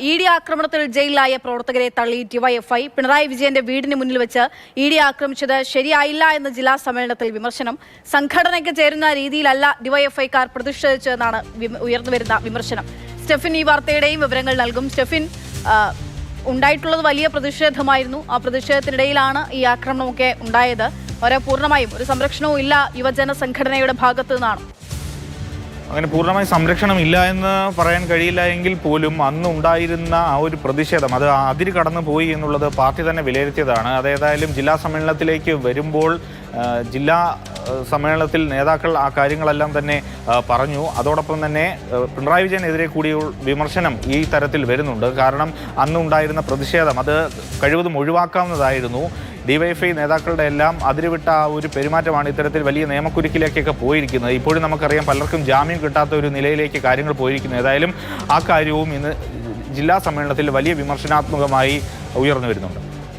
E D ആക്രമണത്തിൽ ജയിലിലായ പ്രവർത്തകരെ തള്ളി ഡിവൈഎഫ്ഐ. പിണറായി വിജയന്റെ വീടിന് മുന്നിൽ വെച്ച് ഇ ഡി ആക്രമിച്ചത് ശരിയായില്ല എന്ന ജില്ലാ സമ്മേളനത്തിൽ വിമർശനം. സംഘടനയ്ക്ക് ചേരുന്ന രീതിയിലല്ല ഡിവൈഎഫ്ഐക്കാർ പ്രതിഷേധിച്ചതെന്നാണ് ഉയർന്നുവരുന്ന വിമർശനം. സ്റ്റെഫിൻ ഈ വാർത്തയുടെയും വിവരങ്ങൾ നൽകും. സ്റ്റെഫിൻ, ഉണ്ടായിട്ടുള്ളത് വലിയ പ്രതിഷേധമായിരുന്നു. ആ പ്രതിഷേധത്തിനിടയിലാണ് ഈ ആക്രമണമൊക്കെ ഉണ്ടായത്. പൂർണ്ണമായും ഒരു സംരക്ഷണവും ഇല്ല യുവജന സംഘടനയുടെ ഭാഗത്തു നിന്നാണ്. അങ്ങനെ പൂർണ്ണമായി സംരക്ഷണം ഇല്ല എന്ന് പറയാൻ കഴിയില്ല എങ്കിൽ പോലും അന്ന് ഉണ്ടായിരുന്ന ആ ഒരു പ്രതിഷേധം അത് അതിര് കടന്നു പോയി എന്നുള്ളത് പാർട്ടി തന്നെ വിലയിരുത്തിയതാണ്. അതേതായാലും ജില്ലാ സമ്മേളനത്തിലേക്ക് വരുമ്പോൾ ജില്ലാ സമ്മേളനത്തിൽ നേതാക്കൾ ആ കാര്യങ്ങളെല്ലാം തന്നെ പറഞ്ഞു. അതോടൊപ്പം തന്നെ പിണറായി വിജയനെതിരെ കൂടി വിമർശനം ഈ തരത്തിൽ വരുന്നുണ്ട്. കാരണം അന്നുണ്ടായിരുന്ന പ്രതിഷേധം അത് കഴിവതും ഒഴിവാക്കാവുന്നതായിരുന്നു. ഡിവൈഎഫ്ഐ നേതാക്കളുടെ എല്ലാം അതിരുവിട്ട ആ ഒരു പെരുമാറ്റമാണ് ഇത്തരത്തിൽ വലിയ നിയമക്കുരുക്കിലേക്കൊക്കെ പോയിരിക്കുന്നത്. ഇപ്പോഴും നമുക്കറിയാം പലർക്കും ജാമ്യം കിട്ടാത്ത ഒരു നിലയിലേക്ക് കാര്യങ്ങൾ പോയിരിക്കുന്നു. ഏതായാലും ആ കാര്യവും ഇന്ന് ജില്ലാ സമ്മേളനത്തിൽ വലിയ വിമർശനാത്മകമായി ഉയർന്നു വരുന്നുണ്ട്.